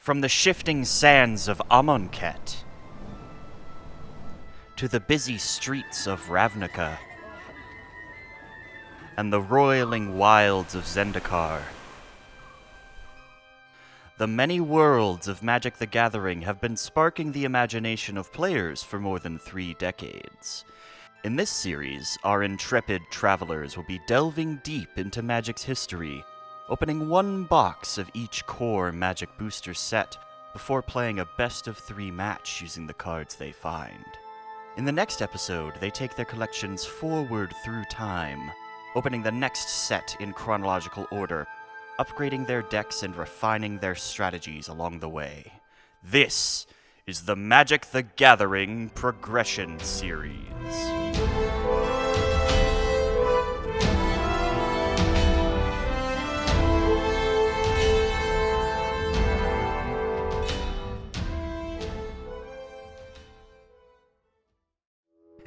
From the shifting sands of Amonkhet to the busy streets of Ravnica and the roiling wilds of Zendikar, the many worlds of Magic the Gathering have been sparking the imagination of players for more than 3 decades. In this series, our intrepid travelers will be delving deep into Magic's history, opening one box of each core Magic booster set before playing a best-of-3 match using the cards they find. In the next episode, they take their collections forward through time, opening the next set in chronological order, upgrading their decks and refining their strategies along the way. This is the Magic the Gathering Progression Series.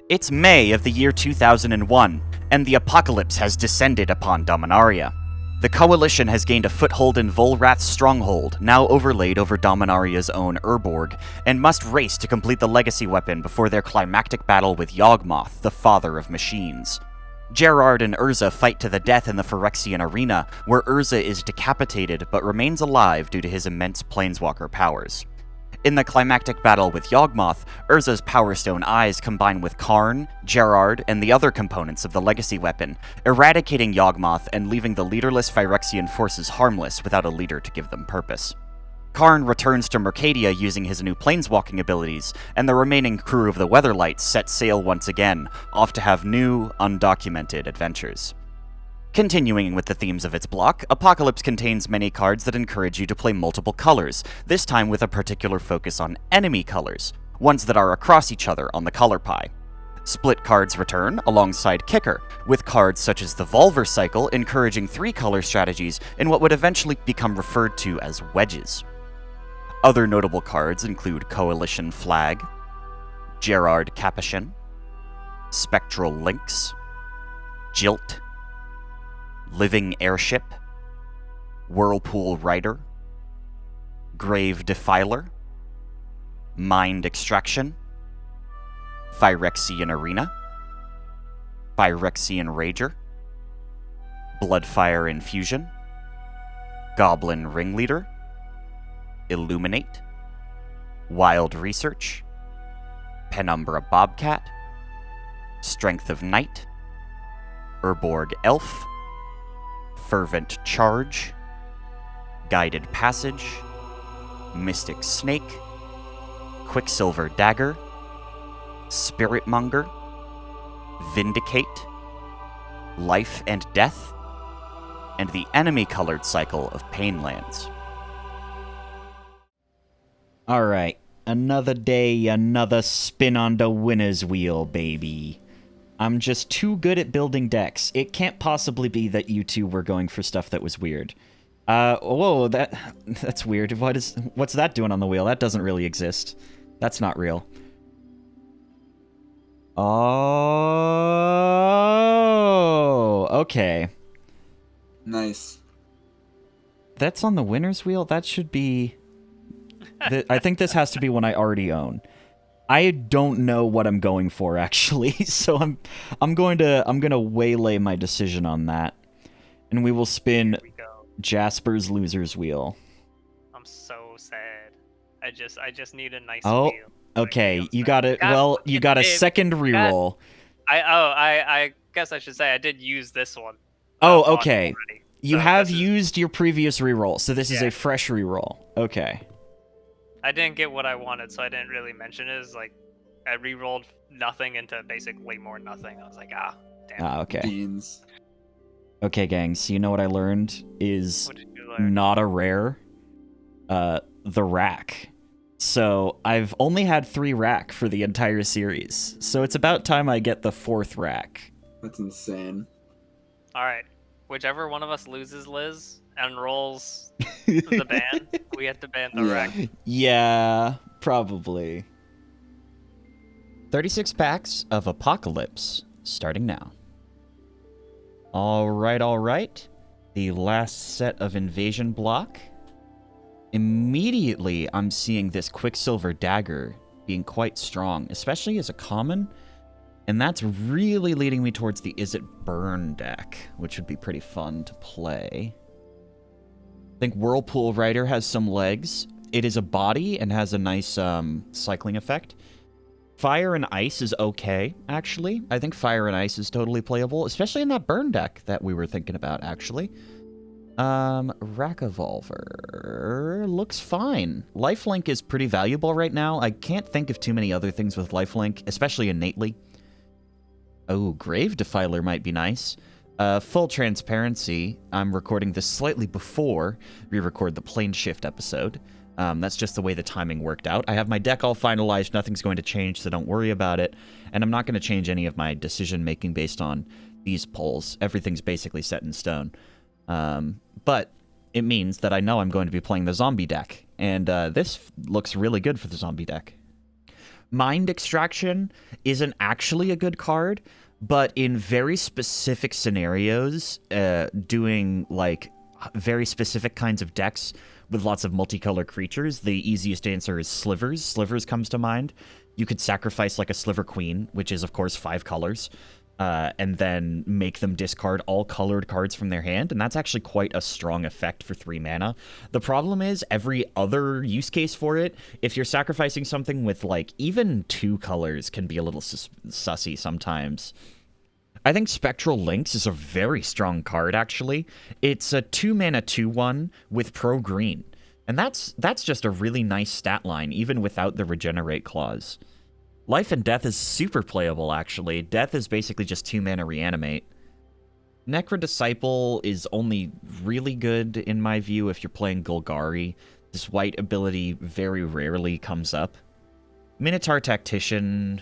It's May of the year 2001, and the apocalypse has descended upon Dominaria. The Coalition has gained a foothold in Volrath's stronghold, now overlaid over Dominaria's own Urborg, and must race to complete the legacy weapon before their climactic battle with Yawgmoth, the father of machines. Gerard and Urza fight to the death in the Phyrexian arena, where Urza is decapitated but remains alive due to his immense planeswalker powers. In the climactic battle with Yawgmoth, Urza's Power Stone eyes combine with Karn, Gerard, and the other components of the legacy weapon, eradicating Yawgmoth and leaving the leaderless Phyrexian forces harmless without a leader to give them purpose. Karn returns to Mercadia using his new planeswalking abilities, and the remaining crew of the Weatherlight set sail once again, off to have new, undocumented adventures. Continuing with the themes of its block, Apocalypse contains many cards that encourage you to play multiple colors, this time with a particular focus on enemy colors, ones that are across each other on the color pie. Split cards return alongside Kicker, with cards such as the Volver Cycle encouraging 3-color strategies in what would eventually become referred to as wedges. Other notable cards include Coalition Flag, Gerard Capuchin, Spectral Lynx, Jilt, Living Airship, Whirlpool Rider, Grave Defiler, Mind Extraction, Phyrexian Arena, Phyrexian Rager, Bloodfire Infusion, Goblin Ringleader, Illuminate, Wild Research, Penumbra Bobcat, Strength of Night, Urborg Elf, Fervent Charge, Guided Passage, Mystic Snake, Quicksilver Dagger, Spiritmonger, Vindicate, Life and Death, and the enemy-colored cycle of Painlands. Alright, another day, another spin on the winner's wheel, baby. I'm just too good at building decks. It can't possibly be that you two were going for stuff that was weird. Whoa, that's weird. What's that doing on the wheel? That doesn't really exist. That's not real. Oh, okay. Nice. That's on the winner's wheel? That should be... I think this has to be one I already own. I don't know what I'm going for, actually, so I'm going to waylay my decision on that, and we will spin Jasper's loser's wheel. I'm so sad. I just need a nice wheel. Okay, you got it. Well, you got a second reroll. I guess I should say I did use this one. Oh, okay. You have used your previous reroll, so this is a fresh reroll. Okay. I didn't get what I wanted, so I didn't really mention it. It's like I re-rolled nothing into basically more nothing. I was like, damn. Okay. Beans. Okay, gang, so you know what I learned is What did you learn? not a rare, the rack. So I've only had 3 rack for the entire series, so it's about time I get the 4th rack. That's insane. Alright. Whichever one of us loses Liz and rolls the ban, we have to ban the rack. Yeah, probably. 36 packs of Apocalypse, starting now. Alright. The last set of Invasion block. immediately I'm seeing this Quicksilver Dagger being quite strong, especially as a common. And that's really leading me towards the Is It Burn deck, which would be pretty fun to play. I think Whirlpool Rider has some legs. It is a body and has a nice cycling effect. Fire and Ice is okay, actually. I think Fire and Ice is totally playable, especially in that burn deck that we were thinking about, actually. Rackavolver looks fine. Lifelink is pretty valuable right now. I can't think of too many other things with Lifelink, especially innately. Oh, Grave Defiler might be nice. Full transparency, I'm recording this slightly before we record the Plane Shift episode. That's just the way the timing worked out. I have my deck all finalized. Nothing's going to change, so don't worry about it. And I'm not going to change any of my decision-making based on these polls. Everything's basically set in stone. But it means that I know I'm going to be playing the zombie deck. And this looks really good for the zombie deck. Mind Extraction isn't actually a good card, but in very specific scenarios, doing like very specific kinds of decks with lots of multicolor creatures, the easiest answer is Slivers. Slivers comes to mind. You could sacrifice like a Sliver Queen, which is of course 5 colors, and then make them discard all colored cards from their hand, and that's actually quite a strong effect for 3 mana. The problem is every other use case for it, if you're sacrificing something with like even 2 colors can be a little sussy sometimes. I think Spectral Lynx is a very strong card, actually. It's a 2-mana 2/1 with Pro Green. And that's just a really nice stat line, even without the Regenerate clause. Life and Death is super playable, actually. Death is basically just 2-mana Reanimate. Necrodisciple is only really good, in my view, if you're playing Golgari. This white ability very rarely comes up. Minotaur Tactician...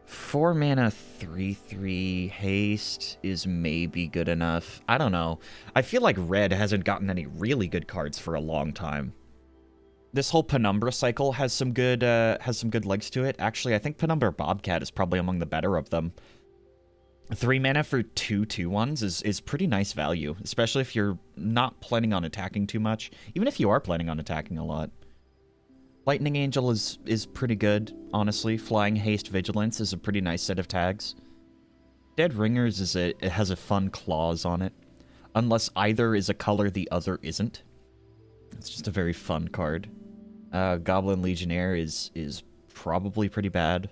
4 mana 3/3 haste is maybe good enough. I don't know. I feel like red hasn't gotten any really good cards for a long time. This whole Penumbra cycle has some good legs to it. Actually, I think Penumbra Bobcat is probably among the better of them. 3 mana for 2 2/1s is pretty nice value, especially if you're not planning on attacking too much, even if you are planning on attacking a lot. Lightning Angel is pretty good, honestly. Flying Haste Vigilance is a pretty nice set of tags. Dead Ringers it has a fun clause on it. Unless either is a color the other isn't. It's just a very fun card. Goblin Legionnaire is probably pretty bad.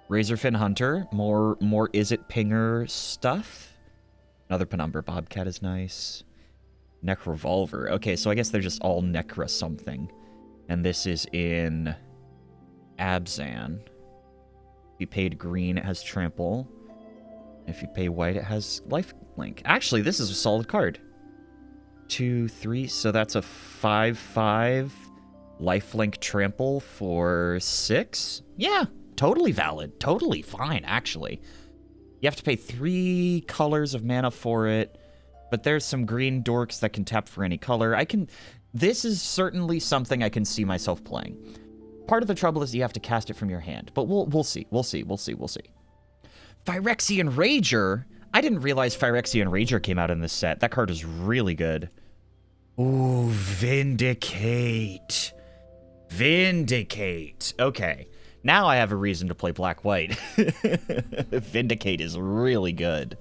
Razorfin Hunter, more Is It Pinger stuff. Another Penumbra Bobcat is nice. Necrovolver. Okay, so I guess they're just all Necra something. And this is in Abzan. If you paid green, it has Trample. If you pay white, it has Lifelink. Actually, this is a solid card. 2, 3, so that's a 5/5 Lifelink Trample for 6? Yeah, totally valid. Totally fine, actually. You have to pay 3 colors of mana for it, but there's some green dorks that can tap for any color. This is certainly something I can see myself playing. Part of the trouble is you have to cast it from your hand, but we'll see. We'll see. Phyrexian Rager? I didn't realize Phyrexian Rager came out in this set. That card is really good. Ooh, Vindicate. Okay, now I have a reason to play Black-White. Vindicate is really good.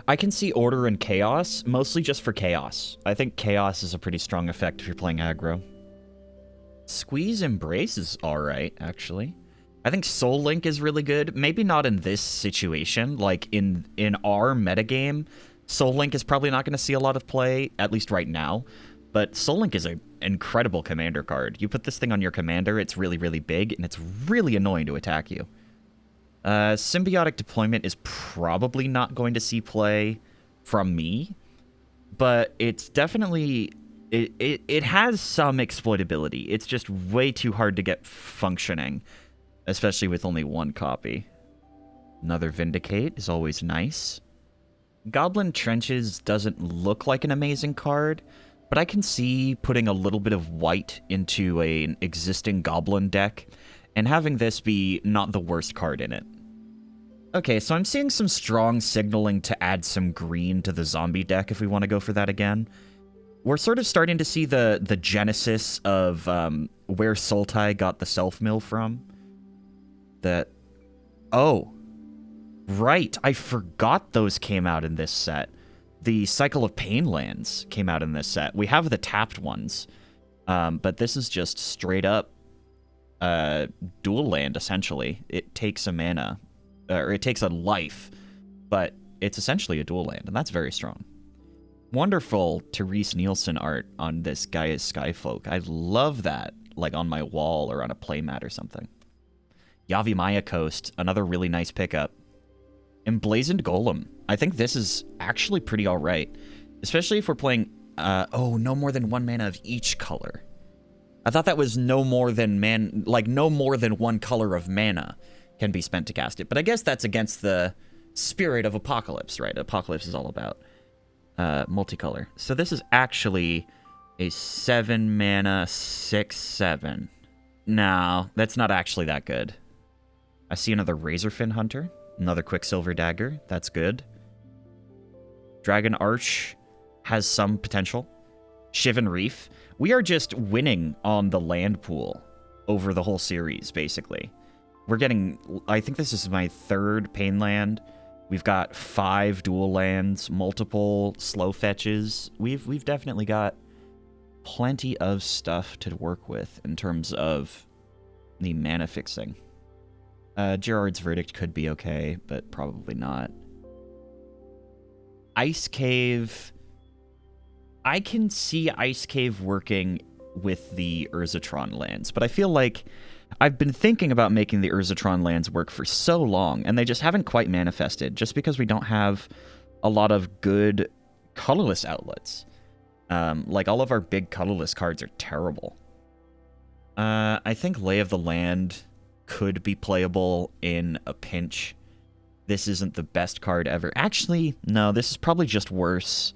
I can see Order and Chaos, mostly just for Chaos. I think Chaos is a pretty strong effect if you're playing aggro. Squeeze Embrace is alright, actually. I think Soul Link is really good. Maybe not in this situation. Like, in our metagame, Soul Link is probably not going to see a lot of play, at least right now. But Soul Link is an incredible commander card. You put this thing on your commander, it's really, really big, and it's really annoying to attack you. Symbiotic Deployment is probably not going to see play from me, but it's definitely... It has some exploitability. It's just way too hard to get functioning, especially with only 1 copy. Another Vindicate is always nice. Goblin Trenches doesn't look like an amazing card, but I can see putting a little bit of white into an existing Goblin deck, and having this be not the worst card in it. Okay, so I'm seeing some strong signaling to add some green to the zombie deck if we want to go for that again. we're sort of starting to see the genesis of where Sultai got the self-mill from. Oh, right, I forgot those came out in this set. The Cycle of Pain lands came out in this set. We have the tapped ones, but this is just straight up dual land, essentially. It takes a mana, or it takes a life, but it's essentially a dual land, and that's very strong. Wonderful Therese Nielsen art on this Gaia's Skyfolk. I love that, like on my wall or on a playmat or something. Yawgmoth Coast, another really nice pickup. Emblazoned Golem. I think this is actually pretty alright, especially if we're playing, no more than 1 mana of each color. I thought that was no more than no more than 1 color of mana can be spent to cast it, but I guess that's against the spirit of Apocalypse, right? Apocalypse is all about multicolor. So this is actually a 7 mana 6/7. No, that's not actually that good. I see another Razorfin Hunter, another Quicksilver Dagger. That's good. Dragon Arch has some potential. Shivan Reef. We are just winning on the land pool over the whole series, basically. We're getting, I think this is my 3rd Pain land. We've got 5 dual lands, multiple slow fetches. We've definitely got plenty of stuff to work with in terms of the mana fixing. Gerard's Verdict could be okay, but probably not. Ice Cave. I can see Ice Cave working with the Urzatron lands, but I feel like I've been thinking about making the Urzatron lands work for so long, and they just haven't quite manifested, just because we don't have a lot of good colorless outlets. Like, all of our big colorless cards are terrible. I think Lay of the Land could be playable in a pinch. This isn't the best card ever. Actually, no, this is probably just worse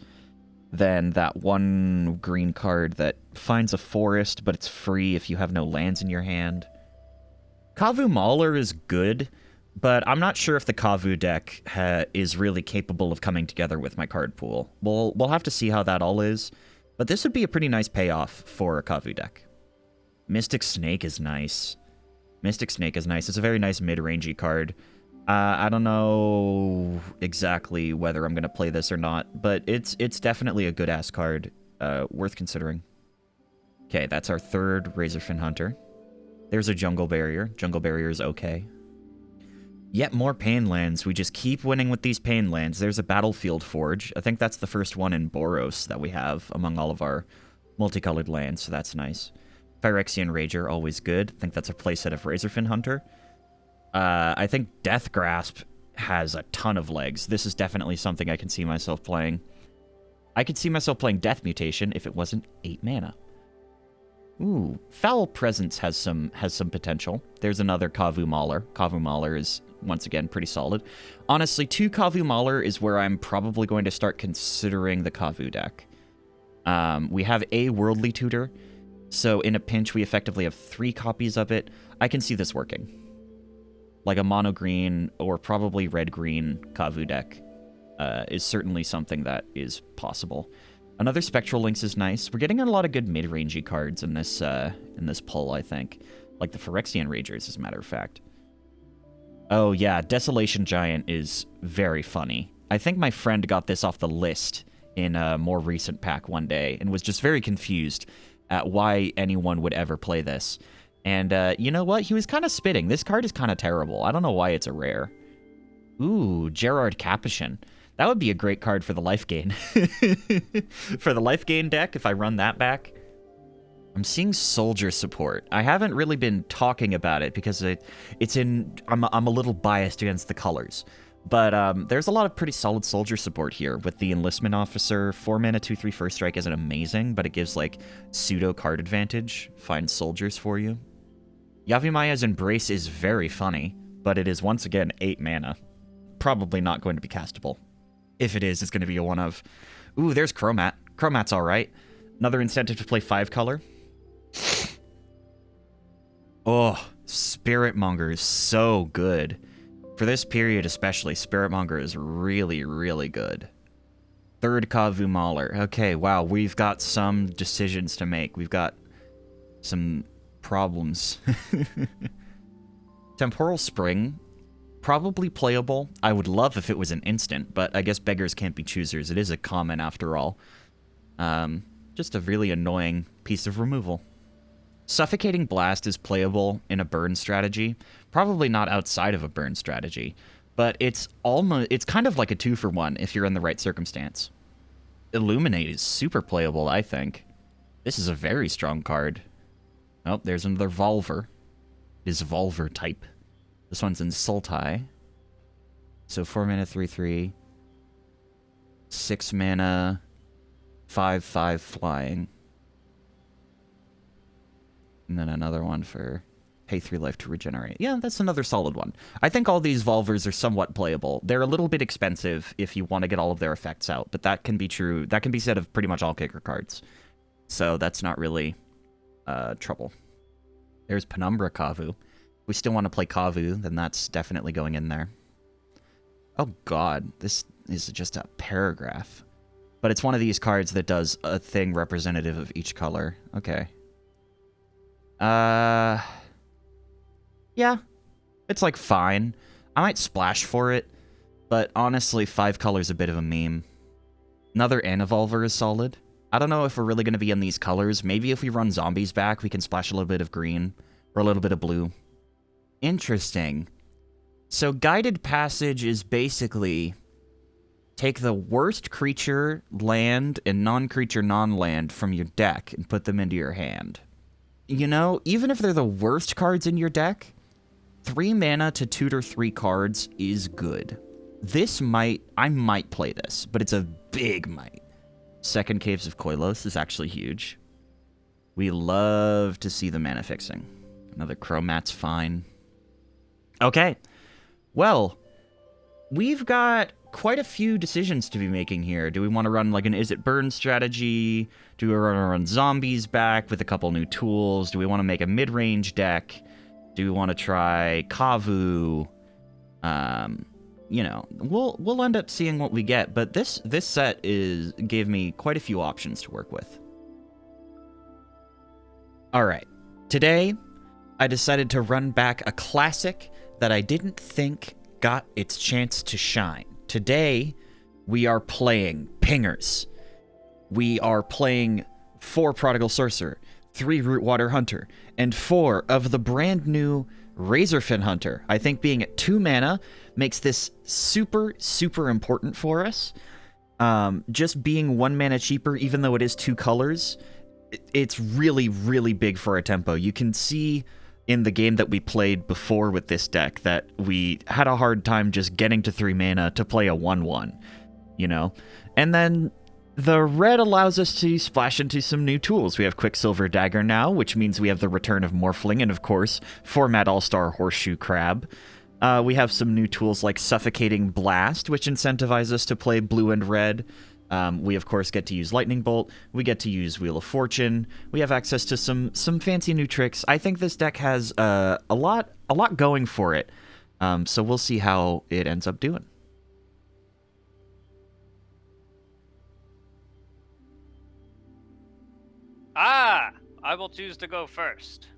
than that one green card that finds a forest, but it's free if you have no lands in your hand. Kavu Mauler is good, but I'm not sure if the Kavu deck is really capable of coming together with my card pool. We'll have to see how that all is, but this would be a pretty nice payoff for a Kavu deck. Mystic Snake is nice. Mystic Snake is nice. It's a very nice mid-rangey card. I don't know exactly whether I'm going to play this or not, but it's definitely a good-ass card, worth considering. Okay, that's our 3rd Razorfin Hunter. There's a Jungle Barrier. Jungle Barrier is okay. Yet more Pain lands. We just keep winning with these Pain lands. There's a Battlefield Forge. I think that's the first one in Boros that we have among all of our multicolored lands, so that's nice. Phyrexian Rager, always good. I think that's a playset of Razorfin Hunter. I think Death Grasp has a ton of legs. This is definitely something I can see myself playing. I could see myself playing Death Mutation if it wasn't 8 mana. Ooh, Foul Presence has some potential. There's another Kavu Mauler. Kavu Mauler is, once again, pretty solid. Honestly, 2 Kavu Mauler is where I'm probably going to start considering the Kavu deck. We have a Worldly Tutor, so in a pinch we effectively have 3 copies of it. I can see this working. Like a mono-green or probably red-green Kavu deck is certainly something that is possible. Another Spectral Lynx is nice. We're getting a lot of good mid-rangey cards in this pull, I think. Like the Phyrexian Ragers, as a matter of fact. Oh yeah, Desolation Giant is very funny. I think my friend got this off the list in a more recent pack one day and was just very confused at why anyone would ever play this. And you know what? He was kind of spitting. This card is kind of terrible. I don't know why it's a rare. Ooh, Gerard Capuchin. That would be a great card for the life gain. For the life gain deck, if I run that back. I'm seeing Soldier Support. I haven't really been talking about it because I'm a little biased against the colors. But there's a lot of pretty solid Soldier Support here with the Enlistment Officer. 4 mana, 2/3 first strike isn't amazing, but it gives like pseudo card advantage. Find soldiers for you. Yawgmoth's Embrace is very funny, but it is once again 8 mana. Probably not going to be castable. If it is, it's going to be a one of. Ooh, there's Chromat. Chromat's alright. Another incentive to play 5 color. Oh, Spiritmonger is so good. For this period especially, Spiritmonger is really, really good. Third Kavu Mauler. Okay, wow, we've got some decisions to make. We've got some problems. Temporal Spring, probably playable. I would love if it was an instant, but I guess beggars can't be choosers. It is a common after all. Just a really annoying piece of removal. Suffocating Blast is playable in a burn strategy. Probably not outside of a burn strategy, but it's kind of like a 2-for-1 if you're in the right circumstance. Illuminate is super playable, I think. This is a very strong card. Oh, there's another Volver. It is Volver type. This one's in Sultai. So 4 mana, 3/3. 6 mana, 5/5 flying. And then another one for pay 3 life to regenerate. Yeah, that's another solid one. I think all these Volvers are somewhat playable. They're a little bit expensive if you want to get all of their effects out, but that can be true. That can be said of pretty much all kicker cards. So that's not really trouble. There's Penumbra Kavu. If we still want to play Kavu, then that's definitely going in there. Oh god, this is just a paragraph. But it's one of these cards that does a thing representative of each color. Okay. Yeah. It's like fine. I might splash for it, but honestly, 5 color's a bit of a meme. Another Anivolver is solid. I don't know if we're really going to be in these colors. Maybe if we run zombies back, we can splash a little bit of green or a little bit of blue. Interesting. So Guided Passage is basically take the worst creature, land, and non-creature, non-land from your deck and put them into your hand. You know, even if they're the worst cards in your deck, 3 mana to tutor 3 cards is good. I might play this, but it's a big might. Second Caves of Koilos is actually huge. We love to see the mana fixing. Another Chromat's fine. Okay. Well, we've got quite a few decisions to be making here. Do we want to run like an Is It Burn strategy? Do we want to run zombies back with a couple new tools? Do we want to make a mid-range deck? Do we want to try Kavu? You know, we'll end up seeing what we get, but this set gave me quite a few options to work with. All right. Today, I decided to run back a classic that I didn't think got its chance to shine. Today, we are playing Pingers. We are playing 4 Prodigal Sorcerer, 3 Rootwater Hunter, and 4 of the brand new Razorfin Hunter. I think being at 2 mana makes this super, super important for us. Just being 1 mana cheaper, even though it is 2 colors, it's really, really big for our tempo. You can see in the game that we played before with this deck that we had a hard time just getting to 3 mana to play a 1/1, you know? And then the red allows us to splash into some new tools. We have Quicksilver Dagger now, which means we have the return of Morphling, and of course, Format All-Star Horseshoe Crab. We have some new tools like Suffocating Blast, which incentivize us to play blue and red. We, of course, get to use Lightning Bolt. We get to use Wheel of Fortune. We have access to some fancy new tricks. I think this deck has a lot going for it. So we'll see how it ends up doing. I will choose to go first.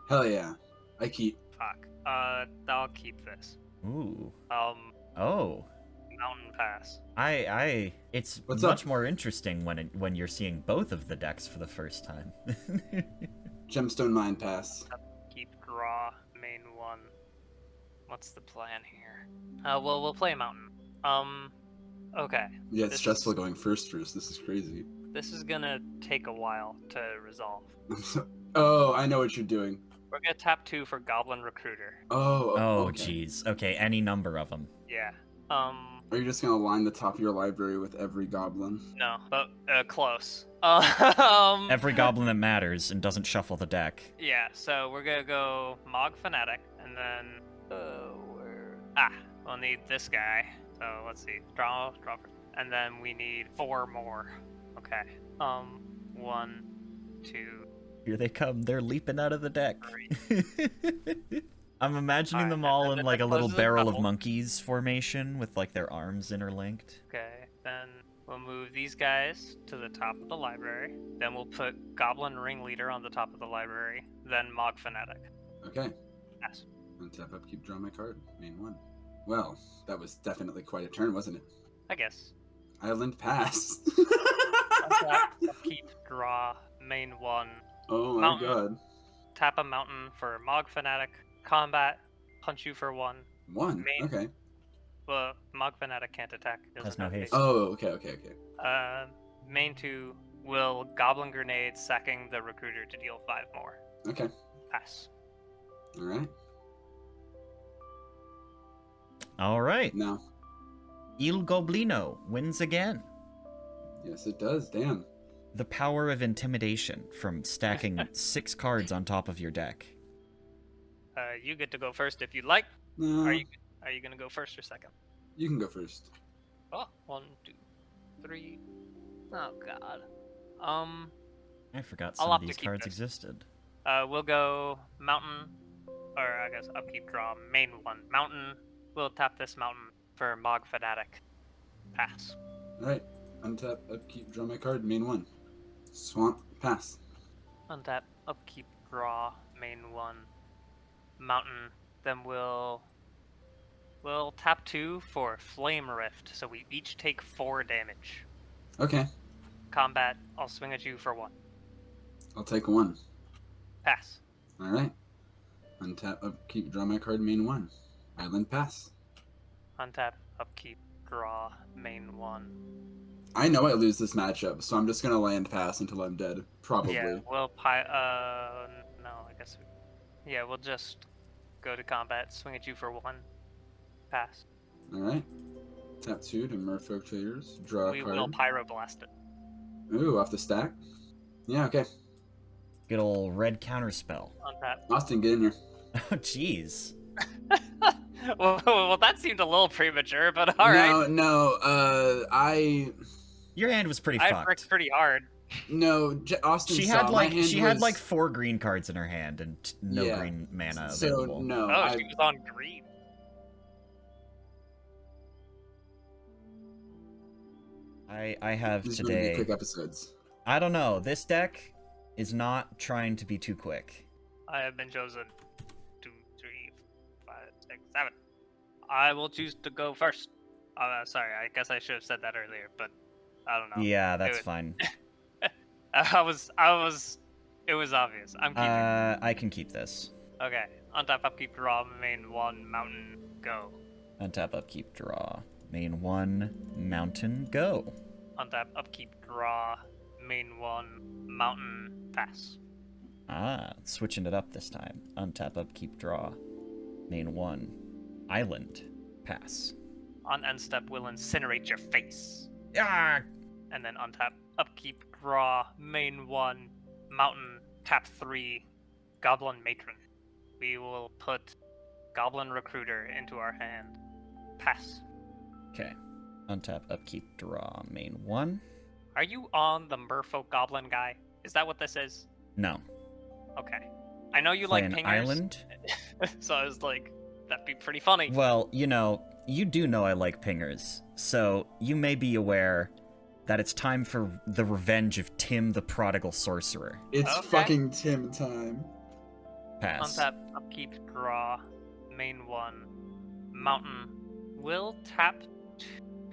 Hell yeah. I keep. Fuck. I'll keep this. Ooh. Oh. Mountain Pass. It's What's much up? more interesting when you're seeing both of the decks for the first time. Gemstone Mine Pass. Keep draw main one. What's the plan here? Well, we'll play Mountain. Okay. Yeah, it's This stressful is- going first. This is crazy. This is gonna take a while to resolve. Oh, I know what you're doing. We're gonna tap 2 for Goblin Recruiter. Oh, Oh, okay. jeez. Okay, any number of them. Yeah. Are you just gonna line the top of your library with every goblin? No, but close. Every goblin that matters and doesn't shuffle the deck. Yeah, so we're gonna go Mog Fanatic, and then we'll need this guy. So let's see, draw, and then we need 4 more. Okay. 1, 2. Here they come. They're leaping out of the deck. 3. I'm imagining Alright, them all and in then like a it little closes a barrel of couple. monkeys formation with like their arms interlinked. Okay, then We'll move these guys to the top of the library. Then we'll put Goblin Ringleader on the top of the library. Then Mog Fanatic. Okay. Pass. Untap, upkeep, draw my card. Main 1. Well, that was definitely quite a turn, wasn't it? I guess. Island pass. Untap, upkeep, draw, main 1. Oh my Mountain. god. Tap a mountain for Mog Fanatic. Combat, punch you for 1. 1? Main. Okay. Well, Mog Fanatic can't attack. Has no haste. Oh, okay. Main 2 will Goblin Grenade, sacking the Recruiter to deal 5 more. Okay. Pass. Alright. All right. Now. Il Goblino wins again. Yes, it does. Damn. The power of intimidation from stacking 6 cards on top of your deck. You get to go first if you'd like. No, Are you gonna go first or second? you can go first. Oh, 1, 2, 3. Oh god. I forgot I'll some of opt to these keep cards this. existed. We'll go mountain, or I guess upkeep, draw, main 1. Mountain. We'll tap this mountain for Mog Fanatic. Pass. Alright. Untap, upkeep, draw my card. Main 1. Swamp, pass. Untap, upkeep, draw, main 1. Mountain. Then we'll tap 2 for Flame Rift, so we each take 4 damage. Okay. Combat, I'll swing at you for 1. I'll take 1. Pass. Alright. Untap, upkeep, draw my card. Main 1. Island, pass. Untap, upkeep, draw, main 1. I know I lose this matchup, so I'm just gonna land pass until I'm dead. Probably. Yeah, we'll no, I guess yeah, we'll just go to combat, swing at you for 1. Pass. Alright. Tap 2 to Merfolk Traders. Draw We a card. will Pyroblast it. Ooh, off the stack? Yeah, okay. Good old red counterspell. Untap. Austin, get in here. Oh, jeez. well, that seemed a little premature, but alright. No, Your hand was pretty I fucked. bricked pretty hard. No, Austin She saw had my like hand she had was- like 4 green cards in her hand and no Yeah. green mana So, available. no, Oh, she was on green. I have These are gonna be today. quick episodes. I don't know. This deck is not trying to be too quick. I have been chosen. 2, 3, 5, 6, 7. I will choose to go first. Sorry, I guess I should have said that earlier, but I don't know. Yeah, that's it- fine. It was obvious. I'm keeping. I can keep this. Okay. Untap, upkeep, draw, main 1, mountain, go. Untap, upkeep, draw. Main 1, mountain, go. Untap, upkeep, draw, main 1, mountain, pass. Ah, switching it up this time. Untap, upkeep, draw. Main 1, island, pass. On end step, we'll incinerate your face. Ah! And then untap, upkeep, draw, main 1, mountain, tap 3, goblin matron. We will put goblin recruiter into our hand. Pass. Okay. Untap, upkeep, draw. Main 1. Are you on the merfolk goblin guy? Is that what this is? No. Okay. I know you Play like an pingers. island. So I was like, that'd be pretty funny. Well, you do know I like pingers, so you may be aware that it's time for the revenge of Tim the Prodigal Sorcerer. It's Okay. fucking Tim time. Pass. Untap, upkeep, draw, main 1, mountain. Will tap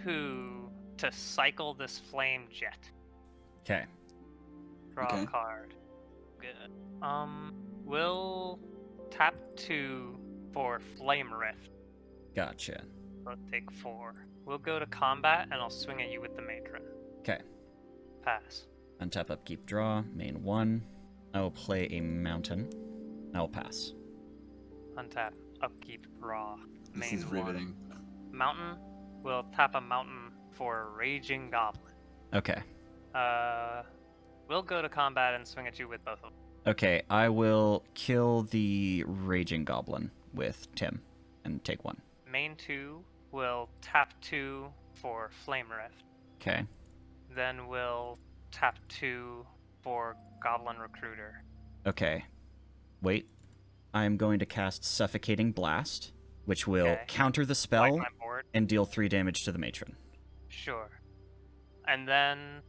2 to cycle this flame jet. Okay. Draw Okay. a card. Good. We'll tap 2 for flame rift. Gotcha. So take 4. We'll go to combat and I'll swing at you with the matron. Okay. Pass. Untap, upkeep, draw. Main 1. I will play a mountain. I will pass. Untap, upkeep, draw. This Main is riveting. 1. Mountain. We'll tap a mountain for raging goblin. Okay. We'll go to combat and swing at you with both of them. Okay, I will kill the Raging Goblin with Tim and take 1. Main 2 will tap 2 for flame rift. Okay. Then we'll tap 2 for goblin recruiter. Okay. Wait. I am going to cast Suffocating Blast, which will Okay. counter the Like spell my board. and deal 3 damage to the matron. Sure. And then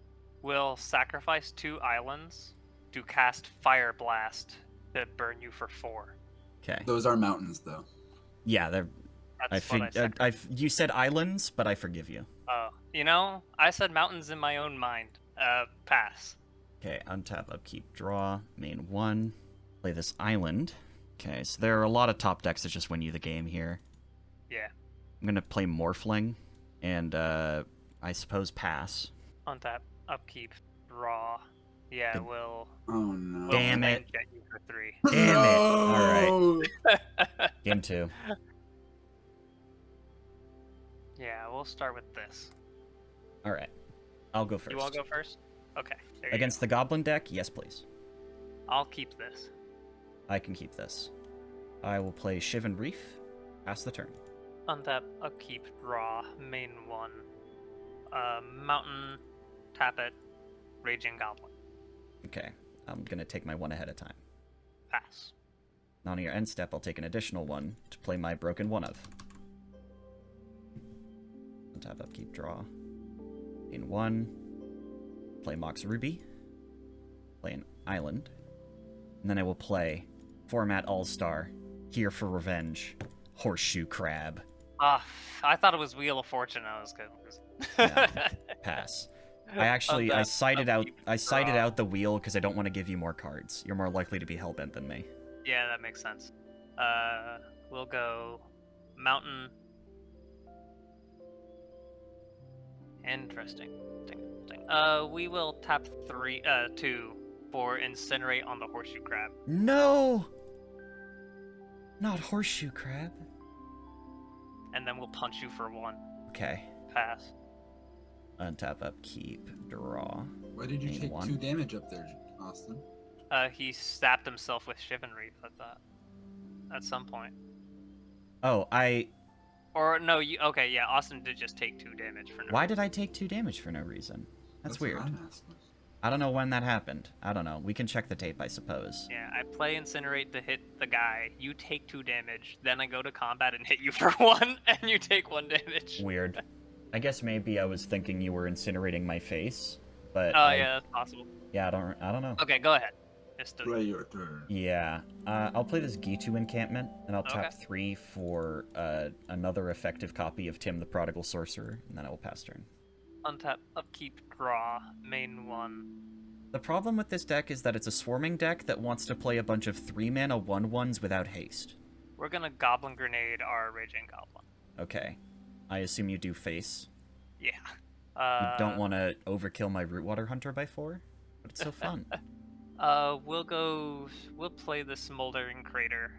we'll sacrifice 2 islands to cast Fire Blast to burn you for 4. Okay. Those are mountains, though. Yeah, they're. That's what I said. You said islands, but I forgive you. Oh, I said mountains in my own mind. Pass. Okay, untap, upkeep, draw, main 1. Play this island. Okay, so there are a lot of top decks that just win you the game here. Yeah. I'm gonna play Morphling, and I suppose pass. Untap, upkeep, draw. Yeah, we'll. Oh no. Damn it. Get you for 3. Damn it! All right. Game 2. Yeah, we'll start with this. All right, I'll go first. You want to go first? Okay. There you Against the Goblin deck, yes, please. go. I'll keep this. I can keep this. I will play Shivan Reef. Pass the turn. Untap, upkeep, draw, main 1. Mountain, tap it, Raging Goblin. Okay, I'm gonna take my 1 ahead of time. Pass. On your end step, I'll take an additional 1 to play my Broken One of. Untap, upkeep, draw. In 1. Play Mox Ruby. Play an Island. And then I will play Format All-Star. Here for Revenge. Horseshoe Crab. I thought it was Wheel of Fortune. I was good. No, pass. I cited out the wheel because I don't want to give you more cards. You're more likely to be hellbent than me. Yeah, that makes sense. We'll go Mountain. Interesting. We will tap 2 for Incinerate on the Horseshoe Crab. No! Not Horseshoe Crab. And then we'll punch you for 1. Okay. Pass. Untap, upkeep, draw. Why did you Main take 1. 2 damage up there, Austin? He stabbed himself with Chivalry, I thought. At some point. Oh, Or, no, okay, yeah, Austin did just take 2 damage for no Why did I take 2 damage for no reason? That's what weird. I'm asking. I don't know when that happened. I don't know. We can check the tape, I suppose. Yeah, I play Incinerate to hit the guy, you take 2 damage, then I go to combat and hit you for 1, and you take 1 damage. Weird. I guess maybe I was thinking you were incinerating my face, but Oh, yeah, that's possible. yeah, I don't know. Okay, go ahead. Play your turn. Yeah, I'll play this Gitu encampment, and I'll tap Okay. 3 for another effective copy of Tim the Prodigal Sorcerer, and then I will pass turn. Untap, upkeep, draw, main 1. The problem with this deck is that it's a swarming deck that wants to play a bunch of 3-mana 1/1s without haste. We're gonna Goblin Grenade our Raging Goblin. Okay. I assume you do face. Yeah. You don't want to overkill my Rootwater Hunter by 4? But it's so fun. We'll play the Smoldering Crater.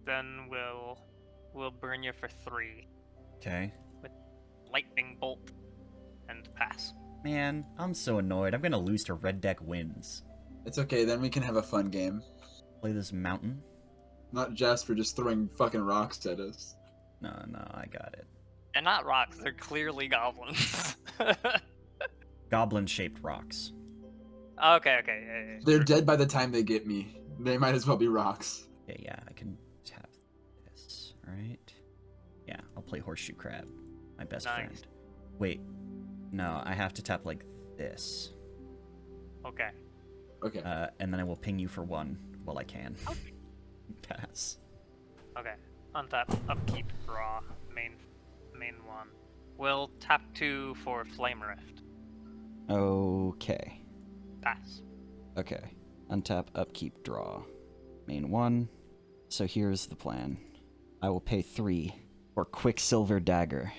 Then we'll burn you for 3. Okay. Lightning Bolt. And pass. Man, I'm so annoyed. I'm gonna lose to Red Deck Wins. It's okay, then we can have a fun game. Play this mountain. Not just for just throwing fucking rocks at us. No, I got it. They're not rocks, they're clearly goblins. Goblin-shaped rocks. Okay, yeah. They're dead by the time they get me. They might as well be rocks. Yeah, I can tap this, right? Yeah, I'll play Horseshoe Crab, my best Nice. friend. Wait, no, I have to tap like this. Okay. Okay. And then I will ping you for 1 while I can. Okay. Pass. Okay. Untap, upkeep, draw, main 1. We'll tap 2 for Flame Rift. Okay. Pass. Okay. Untap, upkeep, draw. Main 1. So here's the plan. I will pay 3 for Quicksilver Dagger.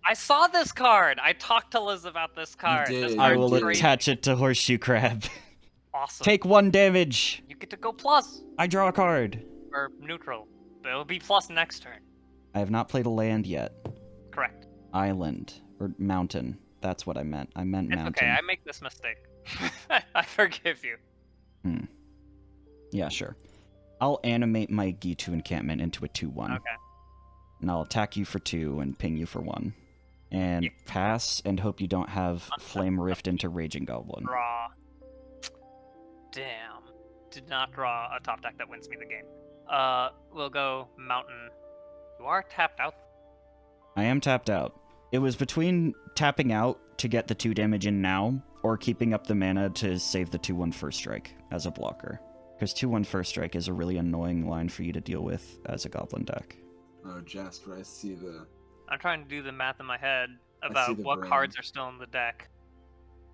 I saw this card! I talked to Liz about this card. did. This I I card's will great. attach it to Horseshoe Crab. Awesome. Take 1 damage. You get to go plus! I draw a card. Or neutral. But it'll be plus next turn. I have not played a land yet. Correct. Island. Or mountain. That's what I meant. I meant It's mountain. okay, I make this mistake. I forgive you. Yeah, sure. I'll animate my Gitu encampment into a 2/1. Okay. And I'll attack you for 2 and ping you for 1. And Yeah. pass and hope you don't have Flame Rift into Raging Goblin. Draw. Damn. Did not draw a top deck that wins me the game. We'll go Mountain. You are tapped out. I am tapped out. It was between tapping out to get the 2 damage in now, or keeping up the mana to save the 2/1 First Strike as a blocker. Because 2/1 First Strike is a really annoying line for you to deal with as a Goblin deck. Oh, Jasper, I see the... I'm trying to do the math in my head see about the what brain. cards are still in the deck,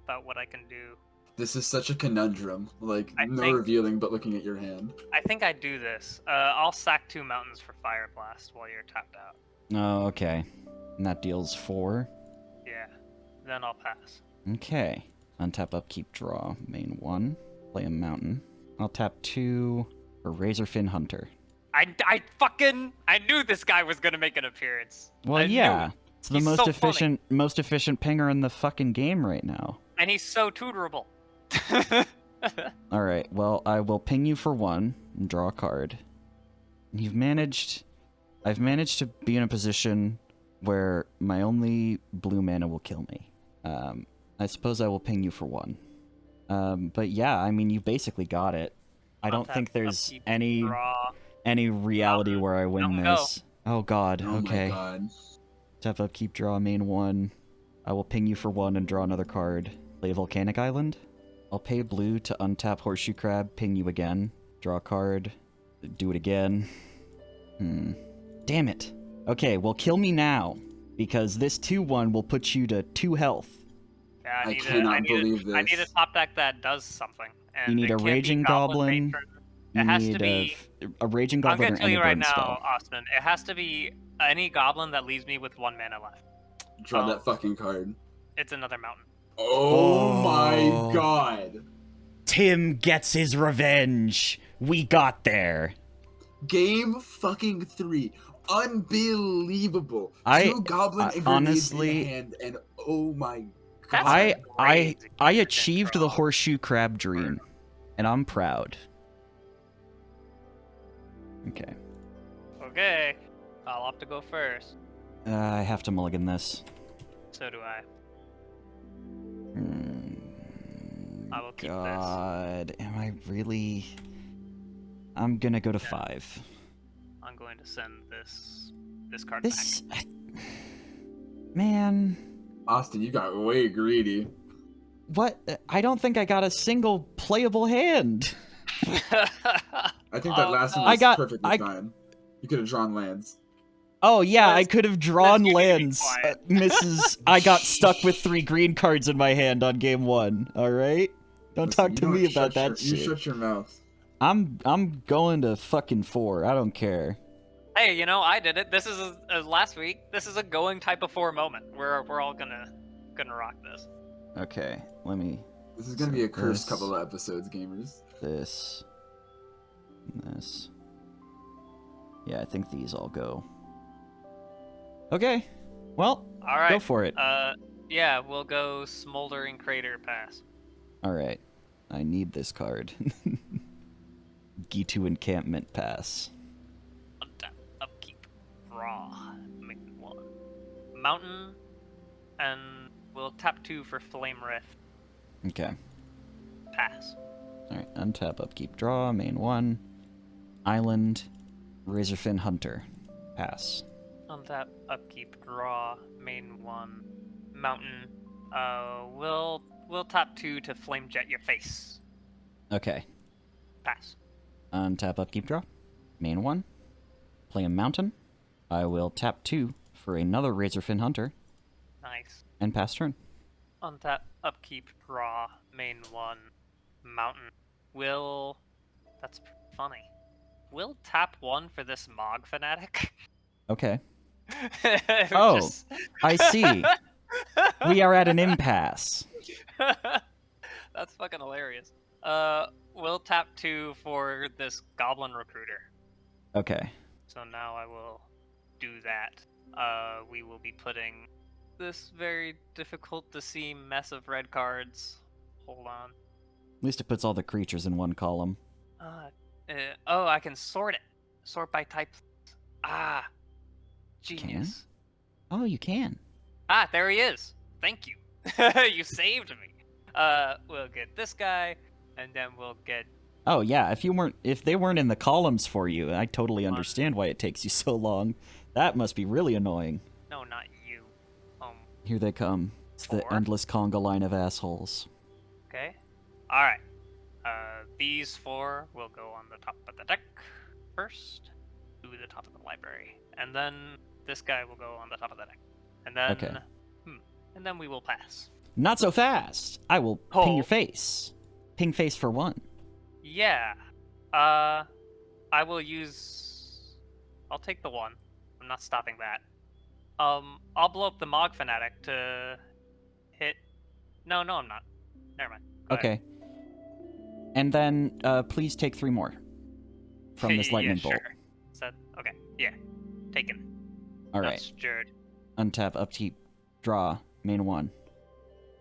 about what I can do. This is such a conundrum. Like, I no think- revealing but looking at your hand. I think I do this. I'll sack 2 mountains for Fire Blast while you're tapped out. Oh, okay. And that deals 4. Yeah. Then I'll pass. Okay. Untap, upkeep, draw. Main 1. Play a mountain. I'll tap 2 for Razorfin Hunter. I knew this guy was gonna make an appearance. Well, I knew yeah. it. It's the He's most so efficient pinger in the fucking game right now. And he's so tutorable. Alright, well, I will ping you for 1 and draw a card. I've managed to be in a position where my only blue mana will kill me. I suppose I will ping you for 1. But yeah, I mean, you basically got it. I don't think there's Upkeep, any draw. reality where I win Mountain go. this. Oh god, Oh okay. my god. Tap up, keep, draw, main 1. I will ping you for 1 and draw another card. Play Volcanic Island. I'll pay blue to untap Horseshoe Crab, ping you again. Draw a card. Do it again. Damn it. Okay, well, kill me now. Because this 2/1 will put you to 2 health. Yeah, I cannot believe I need a this. top deck that does something. And You need it a can't be Raging Goblin. Matron. You It has need to be. a Raging I'm Goblin gonna or tell any you right burn now, spell. Austin. It has to be any goblin that leaves me with 1 mana left. Draw Oh. that fucking card. It's another mountain. Oh Oh. my god. Tim gets his revenge. We got there. Game fucking 3. Unbelievable. I- 2 goblin I- and grenades honestly- in hand, and oh my god. That's I crazy. achieved the Draw. Horseshoe Crab dream, and I'm proud. Okay. Okay. I'll have to go first. I have to mulligan this. So do I. Hmm, I will keep this. God, am I really? I'm gonna go to 5. I'm going to send this card This, man, Austin, you got way greedy. what? I don't think I got a single playable hand. back. I think that last one I was got- perfectly I- fine. You could have drawn lands. Oh yeah, I Let's- could have drawn you need to be lands, quiet. Mrs. I got stuck with 3 green cards in my hand on game 1. All right, don't Listen, talk you to don't me about shut that your- shit. You shut your mouth. I'm going to fucking 4. I don't care. Hey, you know, I did it. This is last week. This is a going type of 4 moment. We're all gonna rock this. Okay, let me This is gonna So be a cursed this- couple of episodes, gamers. this, this. Yeah, I think these all go. Okay, well, All right. go for it. Yeah, we'll go Smoldering Crater pass. All right, I need this card. Gitu Encampment pass. Untap, upkeep, draw, make 1. Mountain, and we'll tap 2 for Flame Rift. Okay. Pass. All right, untap, upkeep, draw, main 1. Island, Razorfin Hunter. Pass. Untap, upkeep, draw, main 1. Mountain. We'll tap 2 to Flame Jet your face. Okay. Pass. Untap, upkeep, draw. Main 1. Play a mountain. I will tap 2 for another Razorfin Hunter Nice. and pass turn. Untap, upkeep, draw, main 1. Mountain. That's funny. We'll tap 1 for this Mog Fanatic. Okay. It Oh. just- I see. We are at an impasse. That's fucking hilarious. We'll tap 2 for this Goblin Recruiter. Okay. So now I will do that. We will be putting this very difficult to see mess of red cards. Hold on. At least it puts all the creatures in one column. Oh, I can sort it. Sort by type. Ah, genius. Oh, you can. Ah, there he is. Thank you. You saved me. We'll get this guy, and then we'll get. Oh yeah, if they weren't in the columns for you, I totally understand why it takes you so long. That must be really annoying. No, not you. Oh Here they come. It's the 4. endless conga line of assholes. Okay. Alright. These 4 will go on the top of the deck first, to the top of the library. And then this guy will go on the top of the deck. And then... Okay. And then we will pass. Not so fast! I will ping your Oh. face. Ping face for 1. Yeah. I will use... I'll take the 1. I'm not stopping that. I'll blow up the Mog Fanatic to hit... No, I'm not. Never mind. Go ahead. Okay. And then, please take 3 more. From this lightning yeah, bolt. sure. Is that... Okay, yeah. Taken. Alright. That's Jared. Untap, upkeep, draw, main 1.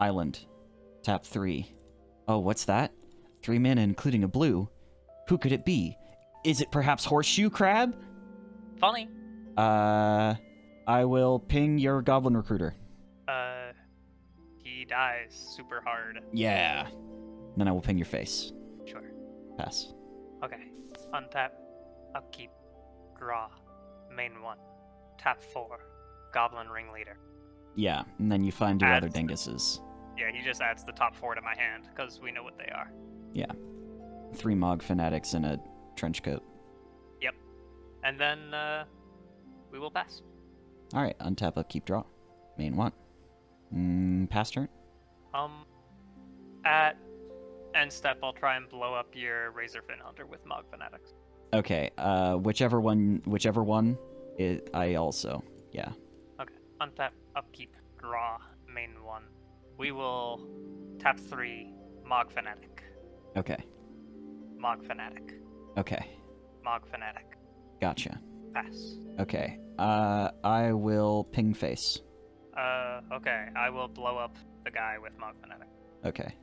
Island. Tap 3. Oh, what's that? 3 mana, including a blue. Who could it be? Is it perhaps Horseshoe Crab? Funny. I will ping your Goblin Recruiter. He dies super hard. Yeah. Then I will ping your face. Sure. Pass. Okay. Untap, upkeep, draw, main 1. Tap 4. Goblin Ringleader. Yeah, and then you find your other Adds- dinguses. Yeah, he just adds the top 4 to my hand, because we know what they are. Yeah. 3 Mog Fanatics in a trench coat. Yep. And then, we will pass. Alright, untap, upkeep, draw. Main 1. Pass turn? At end step, I'll try and blow up your Razorfin Hunter with Mog Fanatics. Okay, whichever one, I also, yeah. Okay. Untap, upkeep, draw, main 1. We will tap 3, Mog Fanatic. Okay, Mog Fanatic. okay, Mog Fanatic. gotcha. Pass. Okay, I will ping face. Okay. I will blow up the guy with Mog Fanatic. Okay.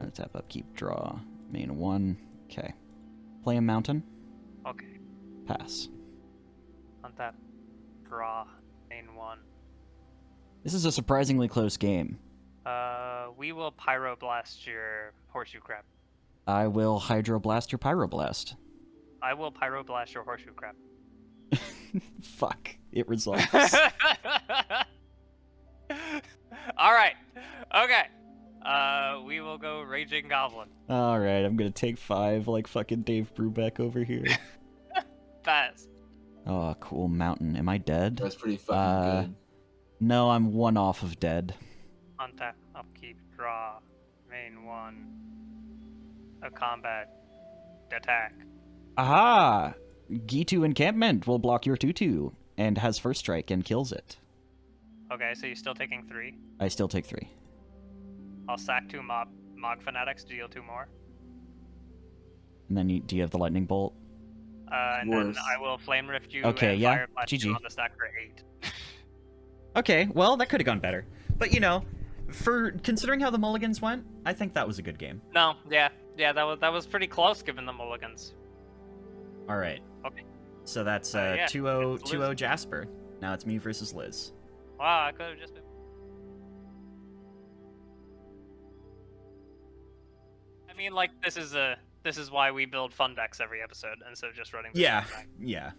Untap, upkeep, draw. Main 1. Okay. Play a mountain. Okay. Pass. Untap, draw, main 1. This is a surprisingly close game. We will Pyroblast your Horseshoe Crab. I will Hydroblast your Pyroblast. I will Pyroblast your Horseshoe Crab. Fuck. It resolves. Alright. Okay. We will go Raging Goblin. Alright, I'm gonna take 5 like fucking Dave Brubeck over here. Pass. Oh, cool mountain. Am I dead? That's pretty fucking good. No, I'm 1 off of dead. Untap, upkeep, draw, main 1. A combat. Attack. Aha! Gitu Encampment will block your 2/2 and has first strike and kills it. Okay, so you're still taking 3. I still take 3. I'll sack 2 Mog Fanatics, deal 2 more. And then do you have the lightning bolt? And Worse. then I will Flame Rift you Okay, and yeah, Fire Blast you GG. on the stack for 8. Okay, well, that could have gone better. But, you know, for considering how the mulligans went, I think that was a good game. No, yeah, that was pretty close given the mulligans. All right. Okay. So that's Yeah, 2-0 it's 2-0 Liz. Jasper. Now it's me versus Liz. Wow, I could have just been. I mean, like this is why we build fun decks every episode instead of just running. The same deck. Yeah.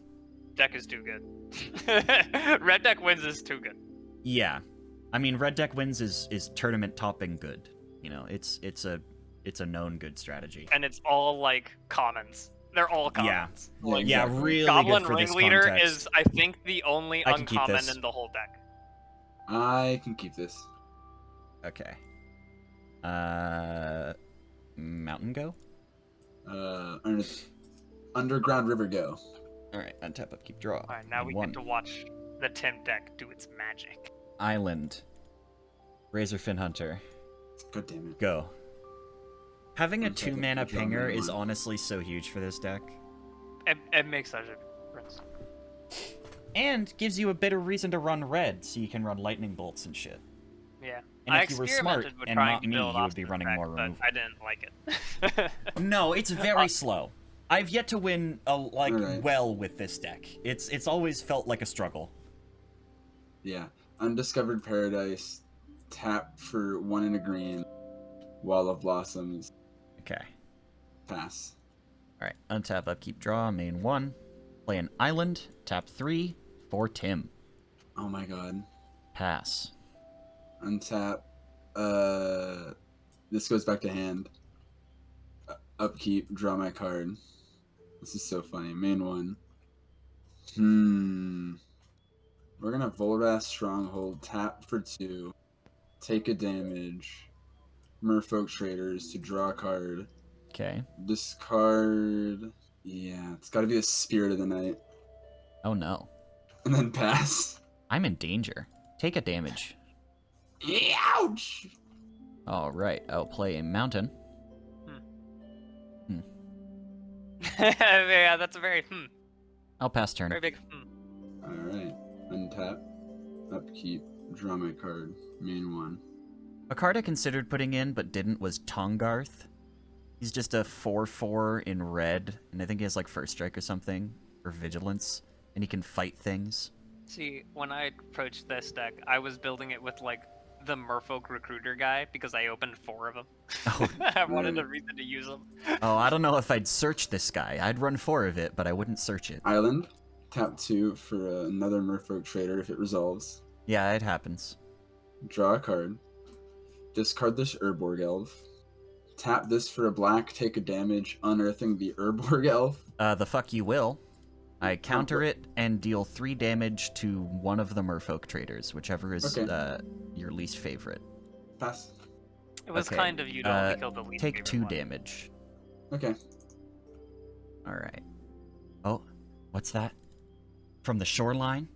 Deck is too good. Red deck wins is too good. Yeah. I mean, red deck wins is tournament topping good. You know, it's a known good strategy. And it's all like commons. They're all Yeah. commons. Yeah, Like, Yeah, exactly. really Goblin good for this Ringleader context. is, I think, the only I can keep uncommon this. in the whole deck. I can keep this. Okay. Mountain go? Underground River go. Alright, untap, upkeep, draw. Alright, now we One. get to watch the Tim deck do its magic. Island. Razorfin Hunter. God damn it. Go. Having a One second, 2-mana draw pinger me is one. honestly so huge for this deck. It makes such a difference. And gives you a bit of reason to run red, so you can run lightning bolts and shit. Yeah. And I if you were smart experimented with and trying not to me, build you would off be the running deck, more but removal. I didn't like it. No, it's very slow. I've yet to win Alright. well with this deck. It's always felt like a struggle. Yeah. Undiscovered Paradise. Tap for 1 in a green. Wall of Blossoms. Okay. Pass. Alright, untap, upkeep, draw, main 1. Play an island, tap 3 for Tim. Oh my god. Pass. Untap. This goes back to hand. Upkeep, draw my card. This is so funny. Main one. We're gonna Volrath Stronghold, tap for 2, take a damage, Merfolk Traders to draw a card. Okay. Discard. Yeah, it's gotta be a Spirit of the Night. Oh no. And then pass. I'm in danger. Take a damage. Ouch! Alright, I'll play a mountain. Yeah, that's a very I'll pass turn. very big Alright. Untap. Upkeep. Draw my card. Main one. A card I considered putting in but didn't was Tongarth. He's just a 4/4 in red, and I think he has like First Strike or something, or Vigilance, and he can fight things. See, when I approached this deck, I was building it with like the Merfolk Recruiter guy because I opened 4 of them. Oh. I wanted a reason to use them. Oh, I don't know if I'd search this guy. I'd run 4 of it, but I wouldn't search it. Island. Tap 2 for another Merfolk Trader if it resolves. Yeah, it happens. Draw a card. Discard this Urborg Elf. Tap this for a black, take a damage, unearthing the Urborg Elf. The fuck you will. I counter it and deal 3 damage to one of the Merfolk Traders, whichever is your least favorite. Pass. It was Okay, kind of you to only kill the least Take favorite 2 one. damage. Okay. Alright. Oh, what's that? From the shoreline?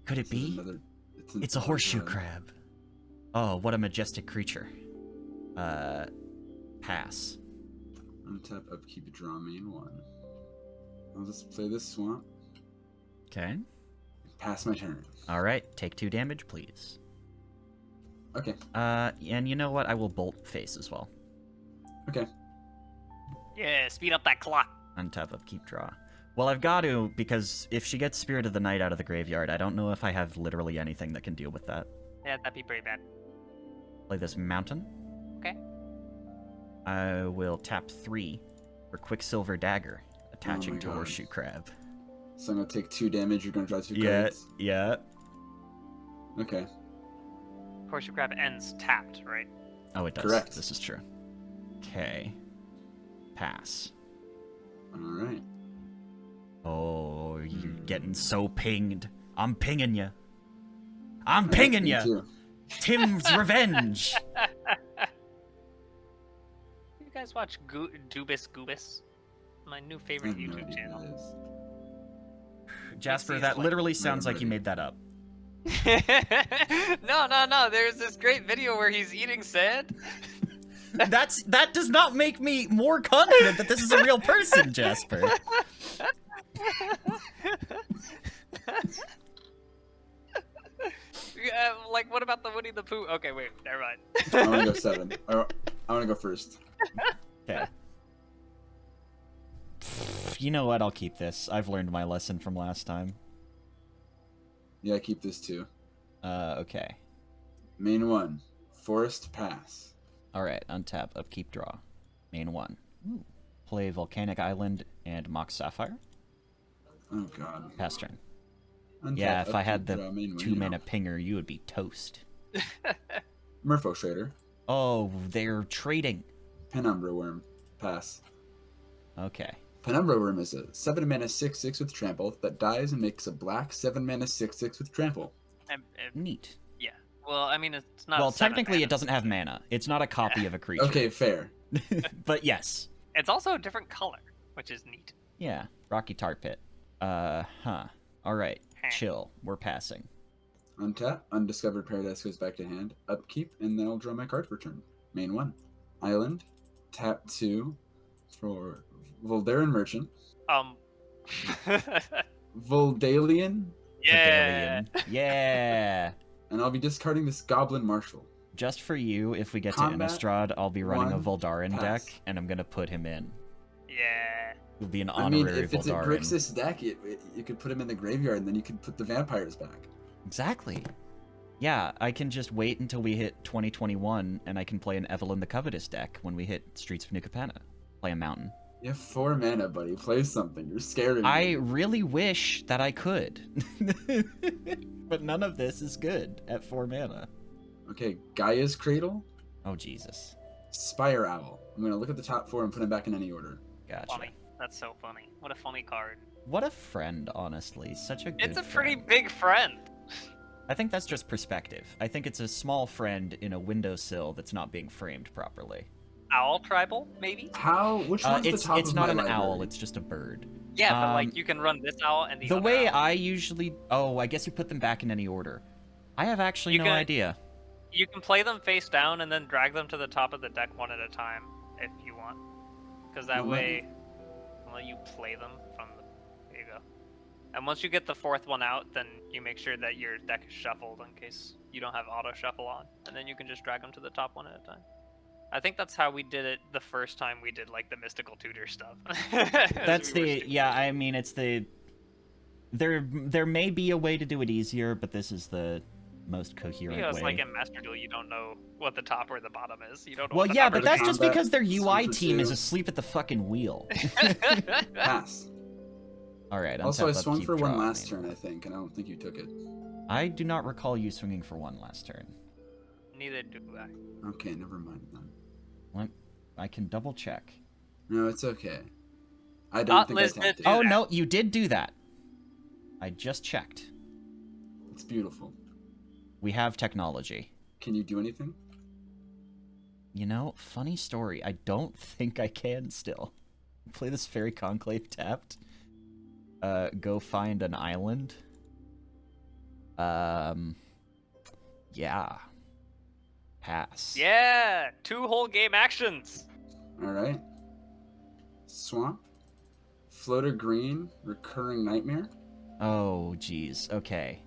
Could it be? It's a horseshoe crab. Oh, what a majestic creature. Pass. Untap, upkeep, draw main one. I'll just play this swamp. Okay. Pass my turn. Alright, take 2 damage, please. Okay. And you know what? I will bolt face as well. Okay. Yeah, speed up that clock. Untap, upkeep, draw. Well, I've got to, because if she gets Spirit of the Night out of the graveyard, I don't know if I have literally anything that can deal with that. Yeah, that'd be pretty bad. Play this mountain. Okay. I will tap 3 for Quicksilver Dagger, attaching my to God. Horseshoe Crab. So I'm gonna take 2 damage. You're gonna draw 2 Yeah, cards. yeah. Horseshoe Okay. Crab ends tapped, right? Oh, it does. Correct. This is true. Okay. Pass. All right. Oh, you're getting so pinged. I'm pinging you. I'm pinging Me you. too. Tim's Revenge. You guys watch Dubis Goobis? My new I favorite have no YouTube idea channel. what it is. Jasper, It's that like literally sounds Mega like you Murdy. made that up. No. There's this great video where he's eating sand. That does not make me more confident that this is a real person, Jasper. Like, what about the Winnie the Pooh? Okay, wait, never mind. I want to go 7. I want to go first. Okay. You know what? I'll keep this. I've learned my lesson from last time. Yeah, keep this too. Okay. Main one. Forest pass. Alright, untap, upkeep, draw. Main 1. Ooh. Play Volcanic Island and Mox Sapphire. Oh god. Pass turn. Untap, Yeah, if I had upkeep, the draw main one, 2 you mana know. pinger, you would be toast. Merfolk Trader. Oh, they're trading. Penumbra Worm. Pass. Okay. Penumbra Worm is a 7 mana 6/6 with trample that dies and makes a black 7 mana 6/6 with trample. Neat. Yeah. Well, I mean, it's not. Well, 7 technically, mana. it doesn't have mana. It's not a copy of a creature. Okay, fair. But yes. It's also a different color, which is neat. Yeah. Rocky Tar Pit. Alright. Chill. We're passing. Untap, Undiscovered Paradise goes back to hand. Upkeep, and then I'll draw my card for turn. Main 1. Island. Tap 2 for Voldaran Merchant. Voldalian. Yeah. Pavilion. Yeah. And I'll be discarding this Goblin Marshal. Just for you, if we get Combat, to Innistrad, I'll be running a 1, Voldaran pass. deck, and I'm gonna put him in. Yeah. He'll be an I mean, honorary if it's a Voldaran. Grixis deck, you could put him in the graveyard, and then you could put the vampires back. Exactly. Yeah, I can just wait until we hit 2021, and I can play an Evelyn the Covetous deck when we hit Streets of New Capenna. Play a mountain. You have 4 mana, buddy. Play something. You're scared of me. I really wish that I could. But none of this is good at 4 mana. Okay, Gaia's Cradle, Oh, Jesus. Spire Owl. I'm gonna look at the top 4 and put them back in any order. Gotcha. Funny. That's so funny. What a funny card. What a friend, honestly. Such a good It's a pretty friend. big friend. I think that's just perspective. I think it's a small friend in a windowsill that's not being framed properly. Owl tribal, maybe? How? Which one's the top It's of not my an library? owl, it's just a bird. Yeah, but Um, like you can run this owl and the The other way owl. I usually... Oh, I guess you put them back in any order. I have actually You no can- idea. You can play them face down and then drag them to the top of the deck one at a time if you want. Because that Well, way, I'll let you play them from the... There you go. And once you get the 4th one out, then you make sure that your deck is shuffled in case you don't have auto shuffle on. And then you can just drag them to the top one at a time. I think that's how we did it the first time we did like the mystical tutor stuff. That's yeah, I mean, it's the... There may be a way to do it easier, but this is the most coherent It's way. like in Master Duel, you don't know what the top or the bottom is. You don't know Well, what the yeah, top or but the that's combat, just because their UI sleep for team is 2. asleep at the fucking wheel. Pass. All right. Also, I untap, swung upkeep, for one draw, last main turn, one. I think, and I don't think you took it. I do not recall you swinging for one last turn. Neither do I. Okay, never mind then. What? I can double check. No, it's okay. I don't think I Liz did tapped it. do Oh, that. no, you did do that. I just checked. It's beautiful. We have technology. Can you do anything? You know, funny story. I don't think I can still. Play this Fairy Conclave tapped. Go find an island. Yeah. Pass. Yeah, 2 whole game actions. Alright. Swamp. Floater Green. Recurring Nightmare. Oh, jeez. Okay.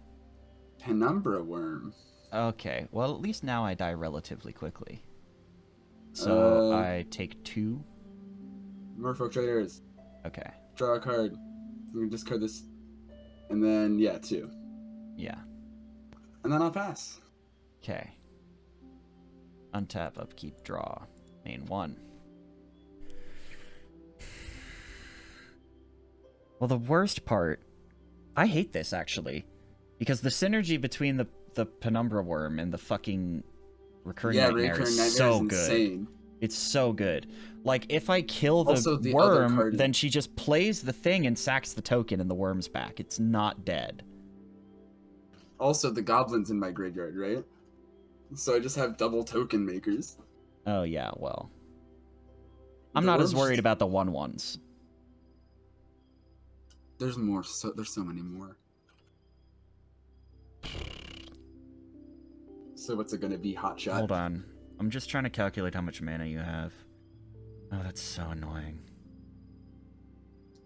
Penumbra Worm. Okay. Well, at least now I die relatively quickly. So I take 2. Merfolk Traders. Okay. Draw a card. We can discard this. And then, yeah, 2. Yeah. And then I'll pass. Okay. Untap, upkeep, draw. Main 1. Well, the worst part... I hate this, actually. Because the synergy between the Penumbra Worm and the fucking Recurring Nightmare Recurring is Nightmare so is good. insane. It's so good. Like, if I kill the, Also, the other worm, card- then she just plays the thing and sacks the token and the worm's back. It's not dead. Also, the goblins in my graveyard, right? So I just have double token makers. Oh, yeah, well. I'm The not as worms- worried about the 1/1s. There's more. There's so many more. So what's it gonna be? Hot shot. Hold on. I'm just trying to calculate how much mana you have. Oh, that's so annoying.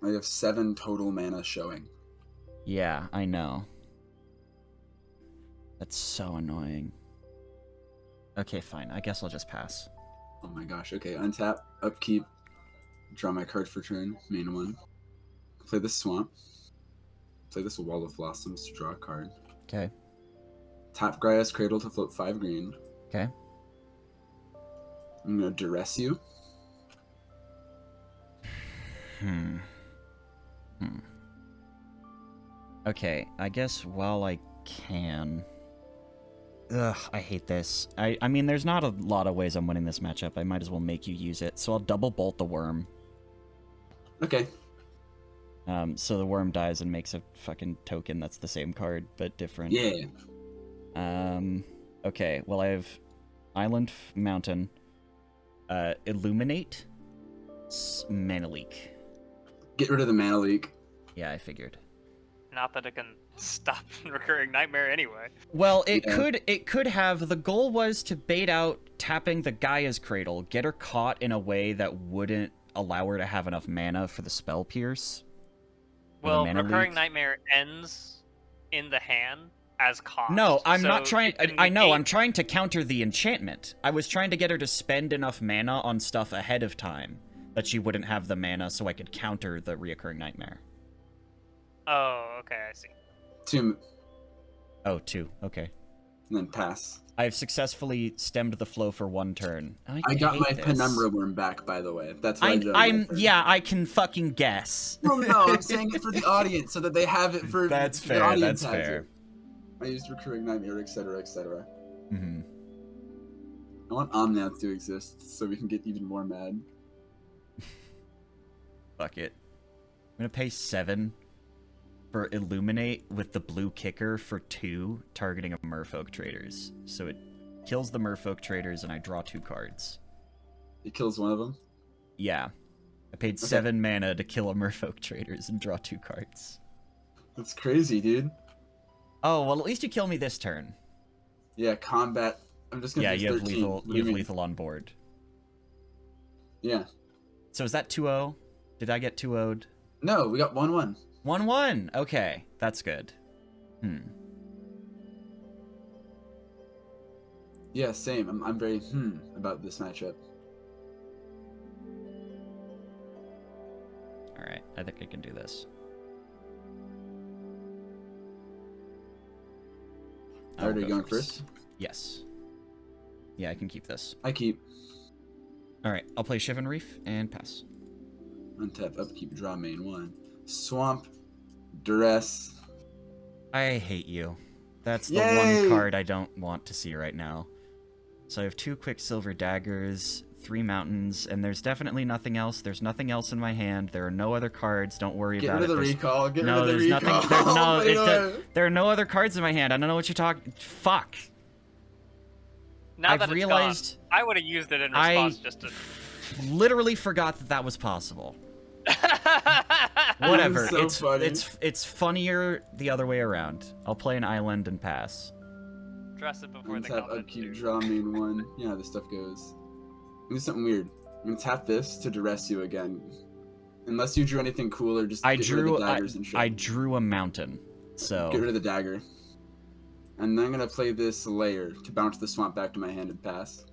I have 7 total mana showing. Yeah, I know. That's so annoying. Okay, fine. I guess I'll just pass. Oh my gosh. Okay, untap, upkeep, draw my card for turn. Main 1. Play this swamp. Play this Wall of Blossoms to draw a card. Okay. Tap Gaia's Cradle to float 5 green. Okay. I'm gonna duress you. Okay, I guess while I can... Ugh, I hate this. I mean, there's not a lot of ways I'm winning this matchup. I might as well make you use it. So I'll double bolt the worm. Okay. So the worm dies and makes a fucking token that's the same card, but different. Yeah. Okay, well I have Island Mountain, Illuminate, Mana Leak. Get rid of the mana leak. Yeah, I figured. Not that it can stop Recurring Nightmare anyway. Well, it Yeah. could have. The goal was to bait out tapping the Gaia's Cradle, get her caught in a way that wouldn't allow her to have enough mana for the spell pierce. or the Well, mana Recurring leak. Nightmare ends in the hand as cost. No, I'm so not trying. you can I know. negate- I'm trying to counter the enchantment. I was trying to get her to spend enough mana on stuff ahead of time that she wouldn't have the mana, so I could counter the reoccurring nightmare. Oh, okay, I see. 2, Oh, 2. Okay. and then pass. I have successfully stemmed the flow for 1 turn. I got hate my this. Penumbra Worm back, by the way. That's what I did. on my turn. Yeah, I can fucking guess. No, I'm saying it for the audience so that they have it for That's the fair. audience That's has fair. it. I used Recurring Nightmare, etc., etc. Hmm. I want Omnath to exist so we can get even more mad. Fuck it. I'm gonna pay 7 for Illuminate with the blue kicker for 2, targeting a Merfolk Traders. So it kills the Merfolk Traders and I draw 2 cards. It kills one of them? Yeah. I paid 7 mana to kill a Merfolk Traders and draw 2 cards. That's crazy, dude. Oh, well, at least you kill me this turn. Yeah, combat. I'm just gonna Yeah, do you have 13. lethal, What do you have mean? lethal on board. Yeah. So is that 2-0? Did I get 2-0'd? No, we got 1-1. 1-1! Okay, that's good. Yeah, same. I'm very about this matchup. Alright, I think I can do this. Alright, are you go going first? Yes. Yeah, I can keep this. I keep. Alright, I'll play Shivan Reef and pass. Untap, upkeep, draw main 1. Swamp, duress. I hate you. That's the Yay! one card I don't want to see right now. So I have 2 Quicksilver Daggers, 3 Mountains, and there's definitely nothing else. There's nothing else in my hand. There are no other cards. Don't worry Get about rid it. of the There's- recall. Get no, rid of there's the recall. nothing. There are no other cards in my hand. I don't know what you're talking. Fuck. Now I've that it's realized gone, I would have used it in response just to. literally forgot that was possible. Whatever. so funny. It's funnier the other way around. I'll play an island and pass. Dress it before they Untap, come upkeep, in. draw main 1. You know how this stuff goes. Do something weird. I'm gonna tap this to duress you again. Unless you drew anything cool or just I get rid of drew the daggers and shit. I drew a mountain. So Get rid of the dagger. And then I'm gonna play this layer to bounce the swamp back to my hand and pass.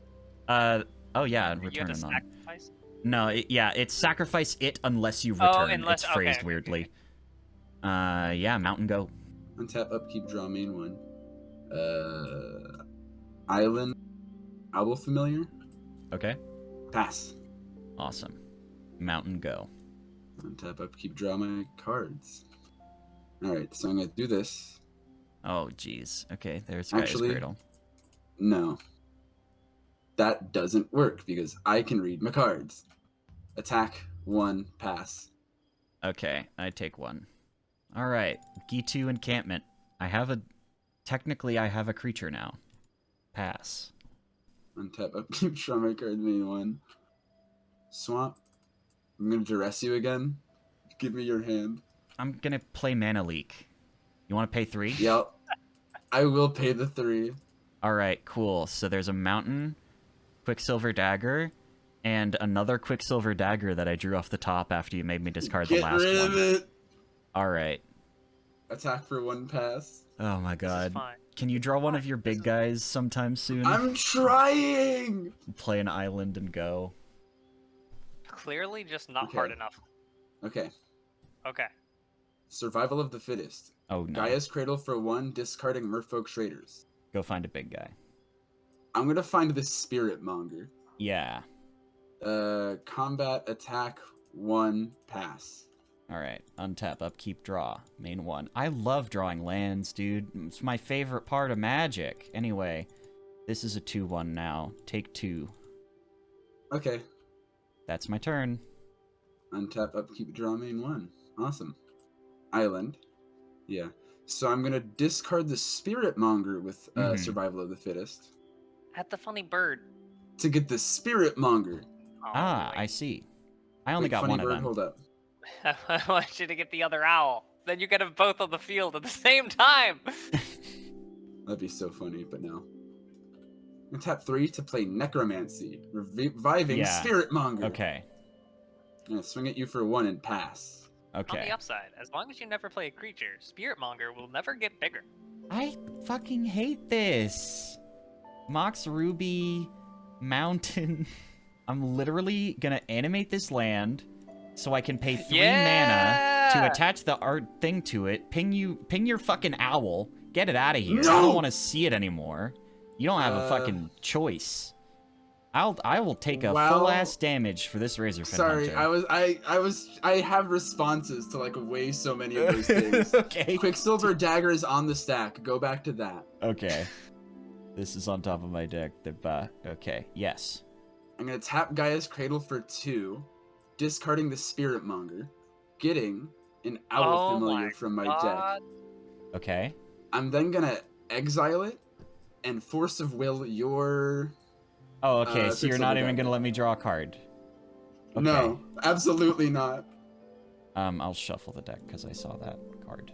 oh yeah, You return have to a non. sacrifice? No, it's sacrifice it unless you return. unless- It's phrased okay. weirdly. Yeah, mountain go. Untap, upkeep, draw main 1. Island, Owl Familiar, Okay. pass. Awesome. Mountain go. Untap, upkeep, draw my cards. Alright, so I'm gonna do this. Oh jeez. Okay, there's Gaya's Actually- Cradle. No. That doesn't work because I can read my cards. Attack 1, pass. Okay, I take 1. All right, Gitu encampment. Technically I have a creature now. Pass. Untap, upkeep, draw my card, main 1. Swamp. I'm gonna duress you again. Give me your hand. I'm gonna play Mana Leak. You want to pay 3? Yep. I will pay the 3. All right, cool. So there's a mountain, Quicksilver Dagger, and another Quicksilver Dagger that I drew off the top after you made me discard the Get last rid one. of it. All right. Attack for 1 pass. Oh my This is god. fine. Can you draw one of your big guys sometime soon? I'm trying. Play an island and go. Clearly, just not Okay. hard enough. Okay. Okay. Survival of the fittest. Oh no. Gaia's Cradle for 1, discarding Merfolk Traders. Go find a big guy. I'm gonna find this Spirit Monger. Yeah. Combat, attack 1, pass. All right. Untap, upkeep, draw. Main 1. I love drawing lands, dude. It's my favorite part of Magic. Anyway, this is a 2-1 now. Take 2. Okay. That's my turn. Untap, upkeep, draw main 1. Awesome. Island. Yeah. So I'm gonna discard the Spirit Monger with Survival of the Fittest At the funny bird. to get the Spirit Monger. Oh, Ah, wait. I see. I only Wait, got funny one of bird, them. Hold up. I want you to get the other owl. Then you get them both on the field at the same time. That'd be so funny, but no. I'm gonna tap 3 to play Necromancy, reviving Yeah. Spirit Monger. Okay. I'm gonna swing at you for 1 and pass. On Okay. the upside, as long as you never play a creature, Spirit Monger will never get bigger. I fucking hate this. Mox Ruby Mountain. I'm literally gonna animate this land so I can pay 3 mana to attach the art thing to it. Ping your fucking owl. Get it out of here. I No! don't want to see it anymore. You don't have a fucking choice. I will take a Well, full ass damage for this Razorfin Sorry, Hunter. I have responses to like way so many of those things. Okay. Quicksilver Dagger is on the stack. Go back to that. Okay. This is on top of my deck. Okay, yes. I'm gonna tap Gaia's Cradle for 2, discarding the Spirit Monger, getting an Owl Familiar from my deck. Okay. I'm then gonna exile it and Force of Will your. Oh, okay. So you're not Quicksilver even deck. gonna let me draw a card. Okay. No, absolutely not. I'll shuffle the deck because I saw that card.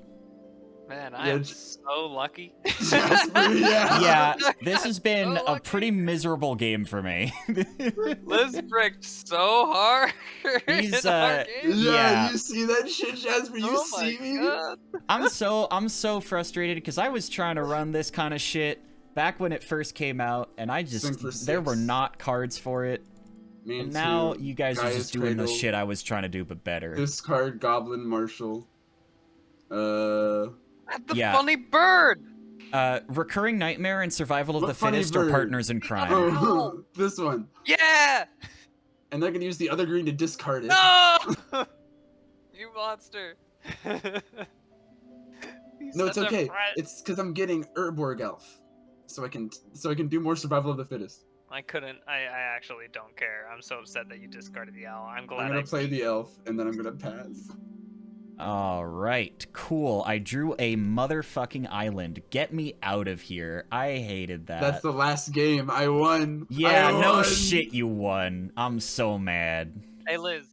Man, I am so lucky. Jasper, yeah. Yeah, this has been So a lucky. pretty miserable game for me. Liz bricked so hard. He's, in our game. Yeah. You see that shit, Jasper? You Oh see my me? God. I'm so frustrated because I was trying to run this kind of shit back when it first came out, and I Swing just for there were 6. not cards for it. Me And too. now you guys are Gaia's just doing the Cradle, shit I was trying to do, but better. Discard Goblin Marshal. The Yeah. funny bird. Recurring Nightmare and Survival of What the funny Fittest are bird? partners in crime. Oh, this one. Yeah. And they're gonna use the other green to discard it. No. You monster. He's No, it's such a okay. brat. It's because I'm getting Urborg Elf, so I can do more Survival of the Fittest. I couldn't. I actually don't care. I'm so upset that you discarded the owl. I'm glad I'm I gonna play the elf, and then I'm gonna pass. All right, cool. I drew a motherfucking island. Get me out of here. I hated that. That's the last game. I won. Yeah, I no won. shit, you won. I'm so mad. Hey Liz,